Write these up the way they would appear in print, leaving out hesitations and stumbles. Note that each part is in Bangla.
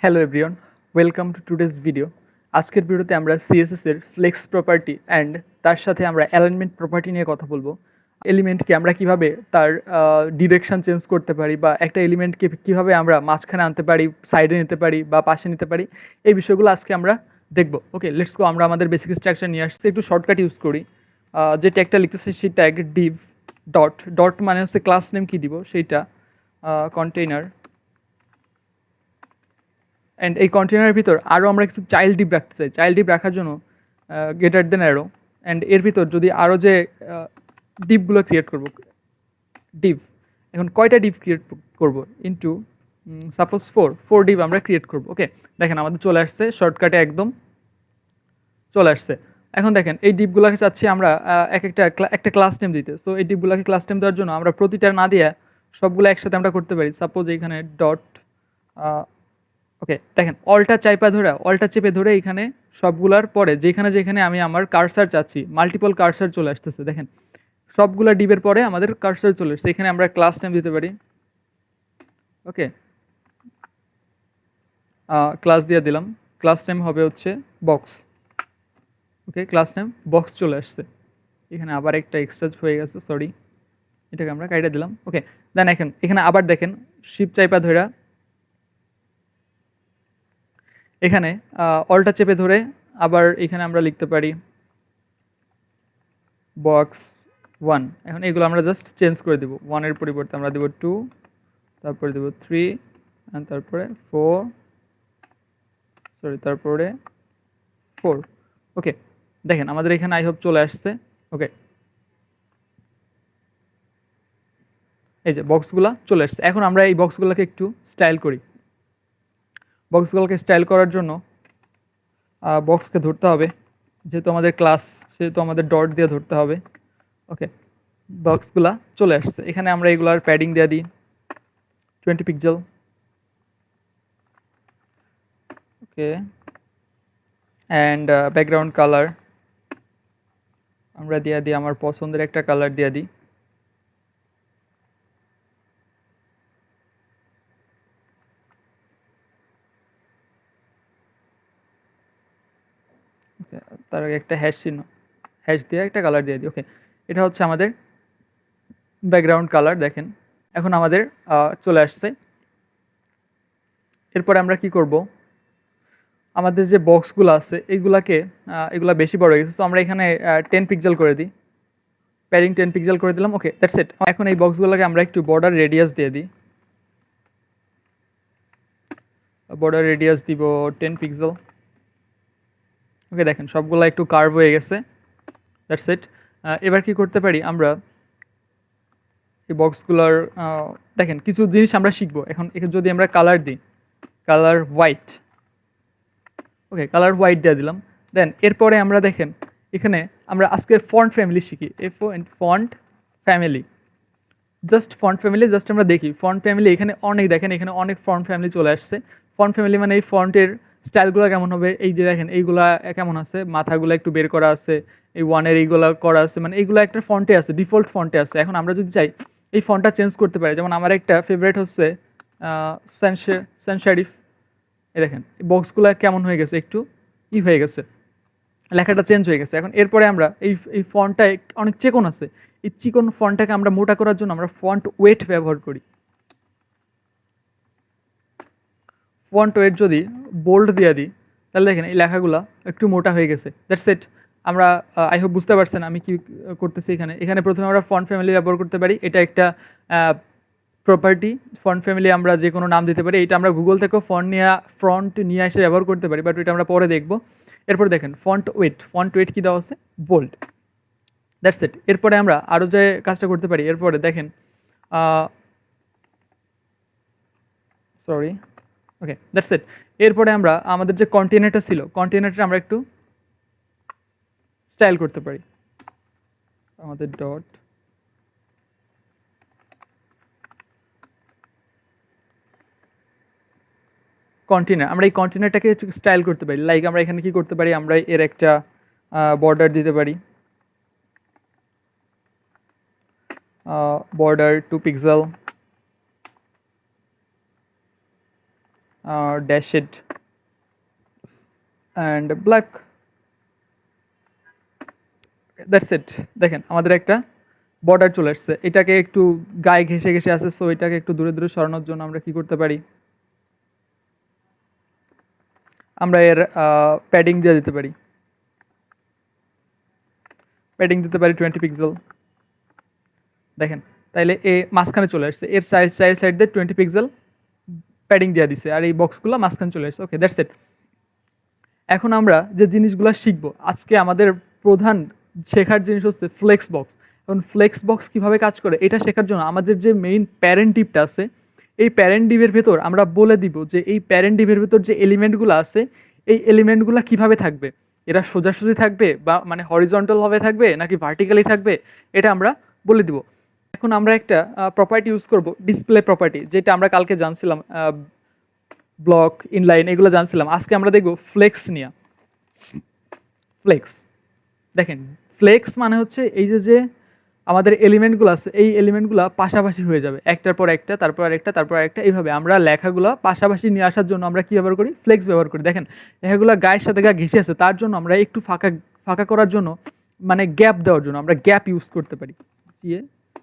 Hello everyone, welcome to today's video. আজকের ভিডিওতে আমরা সিএসএস এর ফ্লেক্স প্রপার্টি অ্যান্ড তার সাথে আমরা অ্যালাইনমেন্ট প্রপার্টি নিয়ে কথা বলবো। এলিমেন্টকে আমরা কিভাবে তার ডিরেকশন চেঞ্জ করতে পারি বা একটা এলিমেন্টকে কিভাবে আমরা মাঝখানে আনতে পারি, সাইডে নিতে পারি বা পাশে নিতে পারি, এই বিষয়গুলো আজকে আমরা দেখব। ওকে, লেটস গো। আমরা আমাদের বেসিক স্ট্রাকচার নিয়ে আসছি, একটু শর্টকাট ইউজ করি। যে ট্যাগটা লিখতেছে সেই ট্যাগ ডিভ ডট ডট মানে হচ্ছে ক্লাস নেম কি দিব সেইটা, কন্টেইনার। অ্যান্ড এই কন্টেনারের ভিতর আরও আমরা কিছু চাইল্ড ডিপ রাখতে চাই। চাইল্ড ডিপ রাখার জন্য গ্রেটার দেন অ্যারো। অ্যান্ড এর ভিতর যদি আরও যে ডিপগুলো ক্রিয়েট করব, ডিপ এখন কয়টা ডিপ ক্রিয়েট করব ইনটু সাপোজ ফোর ডিপ আমরা ক্রিয়েট করব। ওকে, দেখেন আমাদের চলে আসছে শর্টকাটে, একদম চলে আসছে। এখন দেখেন এই ডিপগুলোকে চাচ্ছি আমরা একটা ক্লাস নেম দিতে। সো এই ডিপগুলোকে ক্লাস নেম দেওয়ার জন্য আমরা প্রতিটা না দিয়ে সবগুলো একসাথে আমরা করতে পারি। সাপোজ এইখানে ডট, ওকে দেখেন অলটা চেপে ধরে এখানে সবগুলার পরে যেখানে যেখানে আমি আমার কার্সার চাচ্ছি, মাল্টিপল কার্সার চলে আসতেছে। দেখেন সবগুলা ডিবের পরে আমাদের কার্সার চলে আসছে, এখানে আমরা ক্লাস নেম দিতে পারি। ওকে, ক্লাস দিয়ে দিলাম, ক্লাস নেম হবে হচ্ছে বক্স। ওকে, ক্লাস নেম বক্স চলে আসছে। এখানে আবার একটা এক্সট্রা হয়ে গেছে, সরি, এটাকে আমরা কাইটা দিলাম। ওকে, দেন এখন এখানে আবার দেখেন শিপ চাইপা ধরা এখানে অলটা চেপে ধরে আবার এখানে আমরা লিখতে পারি বক্স 1। এখন এগুলো আমরা জাস্ট চেঞ্জ করে দেবো, 1-এর পরিবর্তে আমরা দেবো 2, তারপরে দেবো 3, অ্যান্ড তারপরে 4, সরি তারপরে 4। ওকে, দেখেন আমাদের এখানে আই হোপ চলে আসছে। ওকে, এই যে বক্সগুলো চলে আসছে। এখন আমরা এই বক্সগুলোকে একটু স্টাইল করি। বক্সগুলোকে স্টাইল করার জন্য বক্সকে ধরতে হবে, যেহেতু আমাদের ক্লাস, সেহেতু আমাদের ডট দিয়ে ধরতে হবে। ওকে, বক্সগুলা চলে আসছে। এখানে আমরা এগুলার প্যাডিং দিয়ে দিই 20 pixel. Okay, and background colour আমরা দিয়ে দিই আমার পছন্দের একটা কালার দিয়ে দিই। ওকে, তার আগে একটা হ্যাশ চিহ্ন, হ্যাশ দিয়ে একটা কালার দিয়ে দিই। ওকে, এটা হচ্ছে আমাদের ব্যাকগ্রাউন্ড কালার। দেখেন এখন আমাদের চলে আসছে। এরপরে আমরা কি করব, আমাদের যে বক্সগুলো আছে এইগুলাকে, এগুলা বেশি বড় হয়ে গেছে, তো আমরা এখানে 10 পিক্সেল করে দিই, প্যাডিং 10 পিক্সেল করে দিলাম। ওকে, দ্যাটস ইট। এখন এই বক্সগুলোকে আমরা একটু বর্ডার রেডিয়াস দিয়ে দিই। বর্ডার রেডিয়াস দিব 10 পিক্সেল। ওকে, দেখেন সবগুলো একটু কার্ভ হয়ে গেছে, দ্যাটস ইট। এবার কি করতে পারি আমরা, এই বক্সগুলোর দেখেন কিছু জিনিস আমরা শিখবো এখন। যদি আমরা কালার দিই, colour white, okay colour white দিয়ে দিলাম। দেন এরপরে আমরা দেখেন এখানে আমরা আজকে ফন্ট ফ্যামিলি শিখি, font family, just font family, just আমরা দেখি ফন্ট ফ্যামিলি। এখানে অনেক দেখেন, এখানে অনেক ফন্ট ফ্যামিলি চলে আসছে। ফন্ট ফ্যামিলি মানে এই ফন্টের স্টাইলগুলো কেমন হবে, এই যে দেখেন এইগুলা কেমন আছে, মাথাগুলো একটু বের করা আছে, এই ওয়ানের এইগুলা করা আছে, মানে এইগুলো একটা ফন্টে আছে, ডিফল্ট ফন্টে আছে। এখন আমরা যদি চাই এই ফন্টটা চেঞ্জ করতে পারি, যেমন আমার একটা ফেভারিট হচ্ছে সানশারিফ। এই দেখেন বক্সগুলো কেমন হয়ে গেছে, একটু হয়ে গেছে, লেখাটা চেঞ্জ হয়ে গেছে। এখন এরপরে আমরা এই ফন্টটায় অনেক চিকন আছে, এই চিকন ফন্টটাকে আমরা মোটা করার জন্য আমরা ফন্ট ওয়েট ব্যবহার করি। ফন্ট ওয়েট যদি বোল্ড দিয়ে দিই, তাহলে দেখেন এই লেখাগুলো একটু মোটা হয়ে গেছে। That's it. আমরা আই হোপ বুঝতে পারছেন আমি কি করতেছি। এখানে প্রথমে আমরা ফন্ট ফ্যামিলি ব্যবহার করতে পারি, এটা একটা প্রপার্টি। ফন্ট ফ্যামিলি আমরা যে কোনো নাম দিতে পারি, এটা আমরা গুগল থেকেও ফন্ট নিয়ে এসে ব্যবহার করতে পারি, বাট এটা আমরা পরে দেখবো। এরপর দেখেন ফন্ট ওয়েট কী দেওয়া আছে, বোল্ড। That's it. এরপরে আমরা আরও যে কাজটা করতে পারি, এরপরে দেখেন সরি, ওকে দ্যাটস ইট। এরপরে আমরা আমাদের যে কন্টেনারটা ছিল, কন্টেনারটা আমরা একটু স্টাইল করতে পারি। আমাদের ডট কন্টেনার, আমরা এই কন্টেনারটাকে একটু স্টাইল করতে পারি। লাইক আমরা এখানে কি করতে পারি, আমরা এর একটা বর্ডার দিতে পারি, border 2 pixel, dashed and black. That's it. দেখেন আমাদের একটা বর্ডার চলে আসছে, এটাকে একটু গায়ে ঘেঁষে ঘেঁষে আসে, সো এটাকে একটু দূরে দূরে সরানোর জন্য আমরা কি করতে পারি, আমরা এর প্যাডিং দিয়ে দিতে পারি, প্যাডিং দিতে পারি 20 পিক্সেল। দেখেন তাইলে এ মাঝখানে চলে আসছে, এর সাইড দিয়ে 20 পিক্সেল প্যাডিং দিয়ে দিছে, আর এই বক্সগুলো মাঝখানে চলে আসছে। Okay that's it. এখন আমরা যে জিনিসগুলো শিখবো আজকে, আমাদের প্রধান শেখার জিনিস হচ্ছে ফ্লেক্স বক্স। এখন ফ্লেক্স বক্স কীভাবে কাজ করে এটা শেখার জন্য আমাদের যে মেইন প্যারেন্ট ডিপটা আছে, এই প্যারেন্ট ডিপের ভেতর আমরা বলে দিব যে এই প্যারেন্ট ডিপের ভেতর যে এলিমেন্টগুলো আছে, এই এলিমেন্টগুলো কিভাবে থাকবে, এরা সোজাসুজি থাকবে বা মানে হরিজন্টালভাবে থাকবে নাকি ভার্টিক্যালি থাকবে, এটা আমরা বলে দিব। এখন আমরা একটা প্রপার্টি ইউজ করব, ডিসপ্লে প্রপার্টি, যেটা আমরা কালকে জানছিলাম, ব্লক ইনলাইন এগুলো জানছিলাম। আজকে আমরা দেখব ফ্লেক্স নিয়ে। ফ্লেক্স, দেখেন ফ্লেক্স মানে হচ্ছে এই যে আমাদের এলিমেন্টগুলো আছে, এই এলিমেন্টগুলো পাশাপাশি হয়ে যাবে, একটার পর একটা, তারপর আরেকটা, তারপর আরেকটা, এইভাবে আমরা লেখাগুলো পাশাপাশি নিয়ে আসার জন্য আমরা কি ব্যবহার করি, ফ্লেক্স ব্যবহার করি। দেখেন লেখাগুলো গায়ের সাথে গা ঘেঁষে আছে, তার জন্য আমরা একটু ফাঁকা ফাঁকা করার জন্য, মানে গ্যাপ দেওয়ার জন্য আমরা গ্যাপ ইউজ করতে পারি।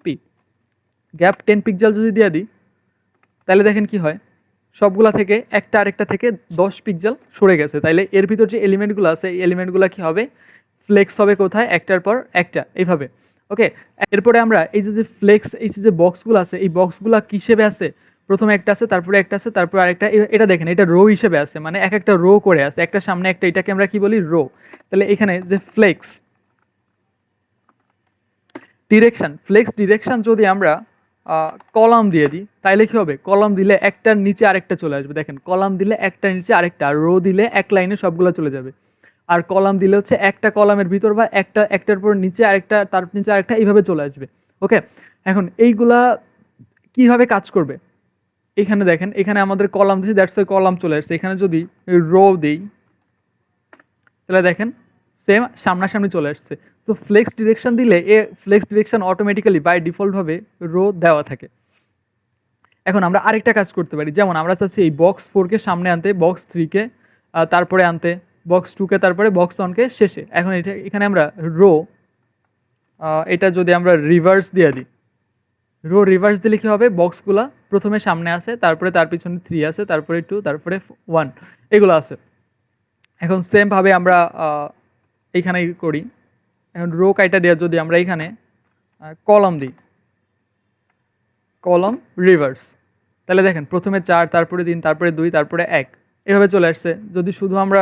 পি গ্যাপ 10 পিক্সেল যদি দিয়ে দিই, তাহলে দেখেন কি হয়, সবগুলা থেকে একটা আরেকটা থেকে 10 পিক্সেল সরে গেছে। তাইলে এর ভিতর যে এলিমেন্টগুলো আছে, এই এলিমেন্টগুলো কি হবে, ফ্লেক্স হবে কোথায়, একটার পর একটা, এইভাবে। ওকে, এরপরে আমরা এই যে ফ্লেক্স, এই যে বক্সগুলো আছে, এই বক্সগুলো কি হিসেবে আছে, প্রথমে একটা আছে, তারপরে একটা আছে, তারপরে আরেকটা, এটা দেখেন এটা রো হিসেবে আছে, মানে এক একটা রো করে আছে, একটা সামনে একটা, এটাকে আমরা কি বলি, রো। তাহলে এখানে যে ফ্লেক্স ডিরেকশন, ফ্লেক্স ডিরেকশন যদি আমরা কলাম দিয়ে দিই, তাইলে কি হবে, কলাম দিলে একটার নিচে আরেকটা চলে আসবে। দেখেন কলাম দিলে একটার নিচে আরেকটা, আর রো দিলে এক লাইনে সবগুলো চলে যাবে। আর কলাম দিলে হচ্ছে একটা কলামের ভিতর বা একটার পর নিচে আরেকটা, তার নিচে আরেকটা, এইভাবে চলে আসবে। ওকে, এখন এইগুলা কিভাবে কাজ করবে, এখানে দেখেন, এখানে আমাদের কলাম দিয়েছি, দ্যাটস ওয়াই কলাম চলে আসছে। এখানে যদি রো দিই, তাহলে দেখেন সেম সামনাসামনি চলে আসছে। তো ফ্লেক্স ডিরেকশন দিলে ফ্লেক্স ডিরেকশন অটোমেটিক্যালি বাই ডিফল্টভাবে রো দেওয়া থাকে। এখন আমরা আরেকটা কাজ করতে পারি, যেমন আমরা চাচ্ছি এই বক্স 4কে সামনে আনতে, বক্স 3কে তারপরে আনতে, বক্স 2কে তারপরে, বক্স 1কে শেষে। এখন এখানে আমরা রো, এটা যদি আমরা রিভার্স দিয়ে দিই, রো রিভার্স দিলে কী হবে, বক্সগুলো প্রথমে সামনে আসে, তারপরে তার পিছনে 3 আছে, তারপরে 2, তারপরে 1, এগুলো আছে। এখন সেমভাবে আমরা এইখানে করি। এখন রো কাইটা দেওয়া যদি আমরা এখানে কলাম দিই, কলাম রিভার্স, তাহলে দেখেন প্রথমে 4, তারপরে 3, তারপরে 2, তারপরে 1, এভাবে চলে আসছে। যদি শুধু আমরা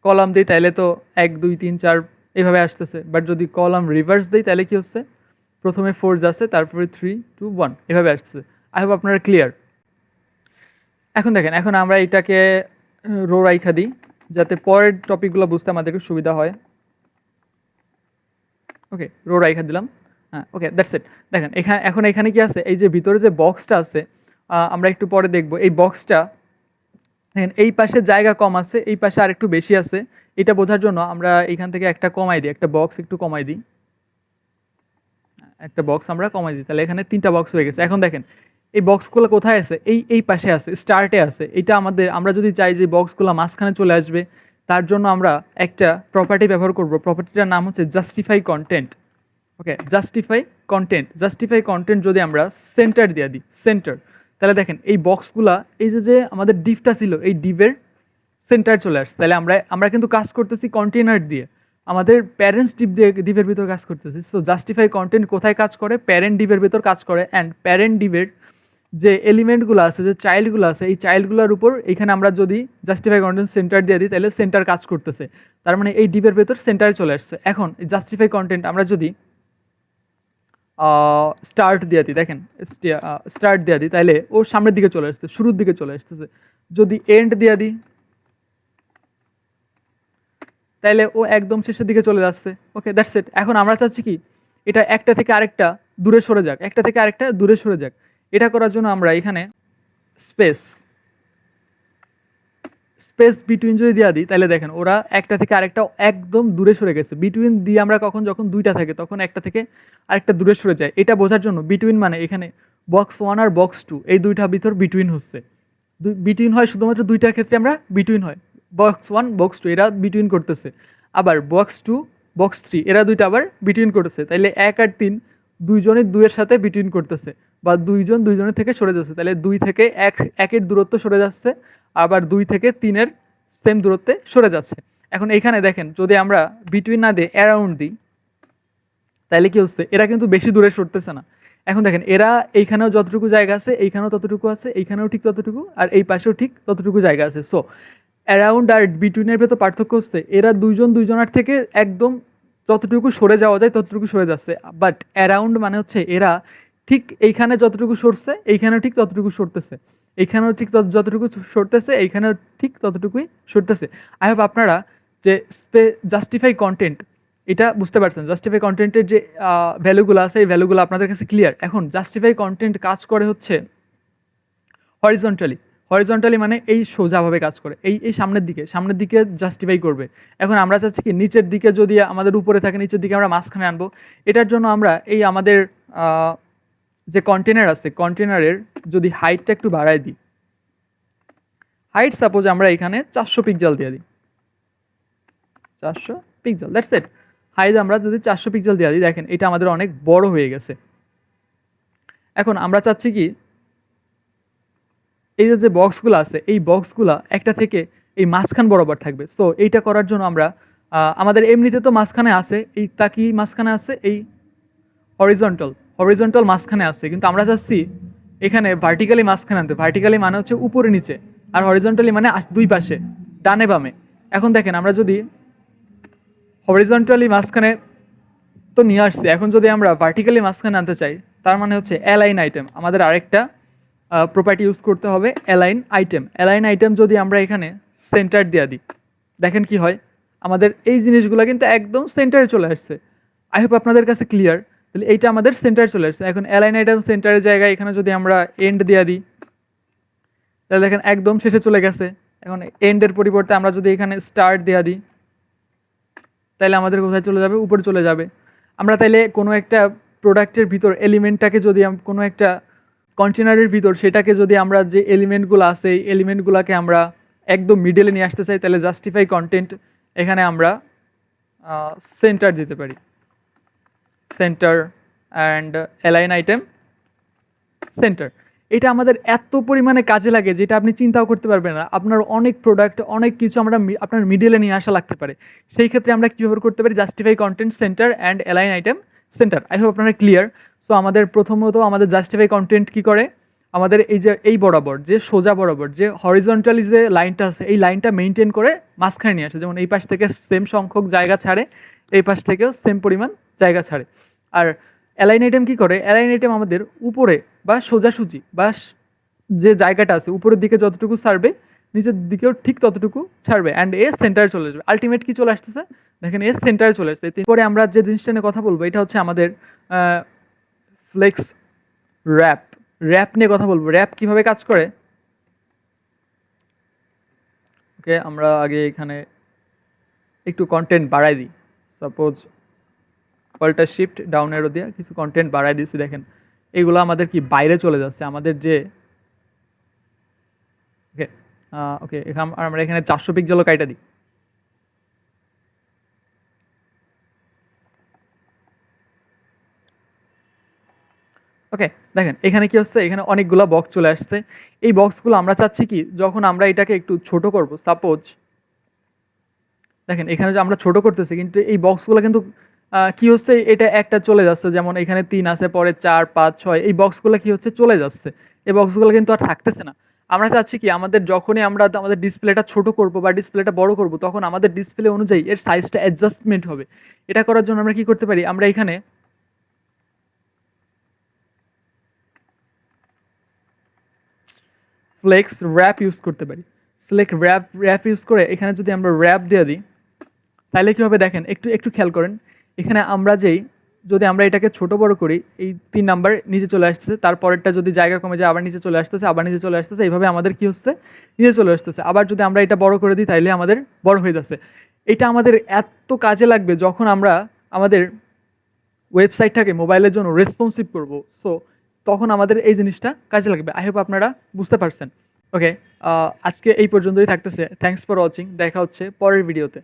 কলাম দিই তাহলে তো 1, 2, 3, 4 এইভাবে আসতেছে, বাট যদি কলাম রিভার্স দিই তাহলে কি হচ্ছে, প্রথমে 4 যাচ্ছে, তারপরে 3, 2, 1 এভাবে আসছে। আই হোপ আপনারা ক্লিয়ার। এখন দেখেন, এখন আমরা এটাকে রো রাইখা দিই, যাতে পরের টপিকগুলো বুঝতে আমাদেরকে সুবিধা হয়। ওকে, রো রাইখা দিলাম, হ্যাঁ ওকে দ্যাটস ইট। দেখেন এখন এখানে কি আছে, এই যে ভিতরে যে বক্সটা আছে, আমরা একটু পরে দেখব, এই বক্সটা দেখেন এই পাশে জায়গা কম আছে, এই পাশে আর একটু বেশি আছে। এটা বোঝার জন্য আমরা এখান থেকে একটা কমাই দিই, একটা বক্স একটু কমাই দিই, একটা বক্স আমরা কমাই দিই, তাহলে এখানে 3টা বক্স হয়ে গেছে। এখন দেখেন এই বক্সগুলো কোথায় আছে, এই পাশে আছে, স্টার্টে আছে। এটা আমরা যদি চাই যে বক্সগুলো মাঝখানে চলে আসবে, তার জন্য আমরা একটা প্রপার্টি ব্যবহার করব। প্রপার্টিটার নাম হচ্ছে জাস্টিফাই কন্টেন্ট। ওকে, জাস্টিফাই কন্টেন্ট যদি আমরা সেন্টার দিয়ে দিই, সেন্টার, তাহলে দেখেন এই বক্সগুলা, এই যে আমাদের ডিভটা ছিল, এই ডিভের সেন্টার চলে আসছে। তাহলে আমরা কিন্তু কাজ করতেছি কন্টেনার দিয়ে, আমাদের প্যারেন্টস ডিভের ভিতর কাজ করতেছি। সো জাস্টিফাই কন্টেন্ট কোথায় কাজ করে, প্যারেন্ট ডিভের ভিতর কাজ করে। অ্যান্ড প্যারেন্ট ডিভের যে এলিমেন্টগুলো আছে, যে চাইল্ডগুলো আছে, এই চাইল্ডগুলোর উপর এখানে আমরা যদি জাস্টিফাই কন্টেন্ট সেন্টার দিয়ে দিই, তাহলে সেন্টার কাজ করতেছে, তার মানে এই ডিভের ভেতর সেন্টারে চলে আসছে। এখন জাস্টিফাই কন্টেন্ট আমরা যদি স্টার্ট দিয়ে দিই, দেখেন স্টার্ট দিয়ে দিই, তাহলে ও সামনের দিকে চলে আসছে, শুরুর দিকে চলে আসতেছে। যদি এন্ড দিয়ে দিই, তাইলে ও একদম শেষের দিকে চলে যাচ্ছে। Okay that's it. এখন আমরা চাচ্ছি কি, এটা একটা থেকে আরেকটা দূরে সরে যাক, একটা থেকে আরেকটা দূরে সরে যাক। এটা করার জন্য আমরা এখানে স্পেস বিটুইন যদি দেওয়া দিই, তাহলে দেখেন ওরা একটা থেকে আরেকটা একদম দূরে সরে গেছে। বিটুইন দিয়ে আমরা যখন 2টা থাকে, তখন একটা থেকে আরেকটা দূরে সরে যায়। এটা বোঝার জন্য বিটুইন মানে এখানে বক্স 1 আর বক্স 2 এই 2টা ভিতর বিটুইন হচ্ছে। বিটুইন হয় শুধুমাত্র দুইটার ক্ষেত্রে আমরা বিটুইন হয়, বক্স 1 বক্স 2 এরা বিটুইন করতেছে, আবার বক্স 2 বক্স 3 এরা দুইটা আবার বিটুইন করতেছে, তাইলে 1 আর 3 দুইজনে 2 এর সাথে বিটুইন করতেছে, বা দুইজন দুইজনের থেকে সরে যাচ্ছে, তাহলে 2 থেকে 1 এর দূরত্ব সরে যাচ্ছে, আবার 2 থেকে 3 এর সেম দূরত্বে সরে যাচ্ছে। এখন এইখানে দেখেন যদি আমরা বিটুইন না দিয়ে অ্যারাউন্ড দিই, তাহলে কি হচ্ছে, এরা কিন্তু বেশি দূরে সরতেছে না। এখন দেখেন এরা এইখানেও যতটুকু জায়গা আছে, এইখানেও ততটুকু আছে, এইখানেও ঠিক ততটুকু, আর এই পাশেও ঠিক ততটুকু জায়গা আছে। সো অ্যারাউন্ড আর বিটুইনের ভেতর পার্থক্য হচ্ছে এরা দুইজন দুইজনের থেকে একদম যতটুকু সরে যাওয়া যায় ততটুকু সরে যাচ্ছে, বাট অ্যারাউন্ড মানে হচ্ছে এরা ঠিক এইখানে যতটুকু সরছে এইখানেও ঠিক ততটুকু সরতেছে, এইখানেও ঠিক যতটুকু সরতেছে, এইখানেও ঠিক ততটুকুই সরতেছে। আই হোপ আপনারা যে জাস্টিফাই কন্টেন্ট এটা বুঝতে পারছেন, জাস্টিফাই কন্টেন্টের যে ভ্যালুগুলো আছে এই ভ্যালুগুলো আপনাদের কাছে ক্লিয়ার। এখন জাস্টিফাই কন্টেন্ট কাজ করে হচ্ছে হরিজন্টালি, হরিজন্টালি মানে এই সোজাভাবে কাজ করে, এই সামনের দিকে জাস্টিফাই করবে। এখন আমরা চাচ্ছি কি নিচের দিকে, যদি আমাদের উপরে থাকে নিচের দিকে আমরা মাঝখানে আনবো। এটার জন্য আমরা এই আমাদের যে কন্টেনার আছে কন্টেনারের যদি হাইটটা একটু বাড়ায় দিই, হাইট সাপোজ আমরা এখানে 400 পিক্সেল দিয়ে দিই, 400 পিক্সেল, দ্যাটস ইট। হাইট আমরা যদি 400 পিক্সেল দিয়ে দিই, দেখেন এটা আমাদের অনেক বড় হয়ে গেছে। এখন আমরা চাচ্ছি কি এই যে বক্সগুলো আছে এই বক্সগুলো একটা থেকে এই মাঝখান বরাবর থাকবে। সো এইটা করার জন্য আমরা আমাদের এমনিতে তো মাঝখানে আছে, এই তাকি মাঝখানে আছে, এই হরিজন্টাল মাঝখানে আছে, কিন্তু আমরা চাচ্ছি এখানে ভার্টিক্যালি মাঝখানে আনতে। ভার্টিক্যালি মানে হচ্ছে উপরে নিচে, আর হরিজন্টালি মানে দুই পাশে ডানে বামে। এখন দেখেন আমরা যদি হরিজন্টালি মাঝখানে তো নিয়ে আসছি, এখন যদি আমরা ভার্টিক্যালি মাঝখানে আনতে চাই, তার মানে হচ্ছে অ্যালাইন আইটেম, আমাদের আরেকটা প্রপার্টি ইউজ করতে হবে, অ্যালাইন আইটেম। অ্যালাইন আইটেম যদি আমরা এখানে সেন্টার দিয়ে দিই, দেখেন কি হয়, আমাদের এই জিনিসগুলো কিন্তু একদম সেন্টারে চলে আসছে। আই হোপ আপনাদের কাছে ক্লিয়ার। তাহলে এইটা আমাদের সেন্টারে চলে আসছে। এখন অ্যালাইন আইটেম সেন্টারের জায়গায় এখানে যদি আমরা এন্ড দিয়ে দিই, তাহলে দেখেন একদম শেষে চলে গেছে। এখন এন্ডের পরিবর্তে আমরা যদি এখানে স্টার্ট দিয়ে দিই, তাহলে আমাদের কোথায় চলে যাবে, উপরে চলে যাবে। আমরা তাইলে কোনো একটা প্রোডাক্টের ভিতর এলিমেন্টটাকে যদি কোনো একটা কন্টেনারের ভিতর সেটাকে যদি আমরা যে এলিমেন্টগুলো আছে এই এলিমেন্টগুলোকে আমরা একদম মিডলে নিয়ে আসতে চাই, তাহলে জাস্টিফাই কন্টেন্ট এখানে আমরা সেন্টার দিতে পারি, centre and align item centre. এটা আমাদের এত পরিমাণে কাজে লাগে যেটা আপনি চিন্তাও করতে পারবেন না। আপনার অনেক প্রোডাক্ট অনেক কিছু আমরা আপনার মিডলে নিয়ে আসা লাগতে পারে, সেই ক্ষেত্রে আমরা কীভাবে করতে পারি, justify content centre and align item centre. I hope আপনারা ক্লিয়ার। সো আমাদের প্রথমত আমাদের জাস্টিফাই কন্টেন্ট কি করে, আমাদের এই যে এই বরাবর যে সোজা বরাবর যে হরিজন্টালি যে লাইনটা আছে এই লাইনটা মেনটেন করে মাঝখানে নিয়ে আসে, যেমন এই পাশ থেকে সেম সংখ্যক জায়গা ছাড়ে, এই পাশ থেকেও সেম পরিমাণ জায়গা ছাড়ে। আর অ্যালাইন আইটেম কী করে, অ্যালাইন আইটেম আমাদের উপরে বা সোজাসুজি বা যে জায়গাটা আছে উপরের দিকে যতটুকু ছাড়বে নিচের দিকেও ঠিক ততটুকু ছাড়বে, অ্যান্ড এ সেন্টারে চলে আসবে। আলটিমেট কি চলে আসতেছে, দেখেন এ সেন্টারে চলে আসছে। এরপরে আমরা যে জিনিসটা নিয়ে কথা বলবো এটা হচ্ছে আমাদের ফ্লেক্স র্যাপ নিয়ে কথা বলবো। র্যাপ কিভাবে কাজ করে, ওকে আমরা আগে এখানে একটু কন্টেন্ট বাড়াই দিই। Suppose alt shift down arrow দিয়ে কিছু কন্টেন্ট বাড়াই দিচ্ছি, দেখেন এগুলো আমাদের কি বাইরে চলে যাচ্ছে আমাদের যে ওকে ওকে আমরা এখানে 400 পিক্সেলও কাইটা দিই। ওকে দেখেন এখানে কি হচ্ছে, এখানে অনেকগুলো বক্স চলে আসছে। এই বক্সগুলো আমরা চাচ্ছি কি যখন আমরা এটাকে একটু ছোট করব, সাপোজ দেখেন এখানে যে আমরা ছোট করতেছি কিন্তু এই বক্সগুলো কিন্তু কি হচ্ছে, এটা একটা চলে যাচ্ছে, যেমন এখানে 3 আছে, পরে 4 5 6, এই বক্সগুলো কি হচ্ছে চলে যাচ্ছে, এই বক্সগুলো কিন্তু আর থাকতেছে না। আমরা চাচ্ছি কি আমাদের যখনই আমরা আমাদের ডিসপ্লেটা ছোট করব বা ডিসপ্লেটা বড় করব তখন আমাদের ডিসপ্লে অনুযায়ী এর সাইজটা অ্যাডজাস্টমেন্ট হবে। এটা করার জন্য আমরা কি করতে পারি, আমরা এখানে ফ্লেক্স র্যাপ ইউজ করতে পারি। সিলেক্ট র্যাপ ইউজ করে এখানে যদি আমরা র্যাপ দিয়ে দিই তাহলে কী হবে, দেখেন একটু একটু খেয়াল করেন, এখানে আমরা যদি আমরা এটাকে ছোট বড় করি এই 3 নাম্বার নিচে চলে আসতেছে, তারপরেরটা যদি জায়গা কমে যায় আবার নিচে চলে আসতেছে, আবার নিচে চলে আসতেছে, এইভাবে আমাদের কি হচ্ছে নিচে চলে আসতেছে। আবার যদি আমরা এটা বড় করে দিই তাহলে আমাদের বড় হয়ে যাচ্ছে। এটা আমাদের এত কাজে লাগবে যখন আমরা আমাদের ওয়েবসাইটটাকে মোবাইলের জন্য রেসপন্সিভ করব। সো তখন আমাদের এই জিনিসটা কাজে লাগবে। আই হোপ আপনারা বুঝতে পারছেন। ওকে, আজকে এই পর্যন্তই থাকতেছে। Thanks for watching. দেখা হচ্ছে পরের ভিডিওতে।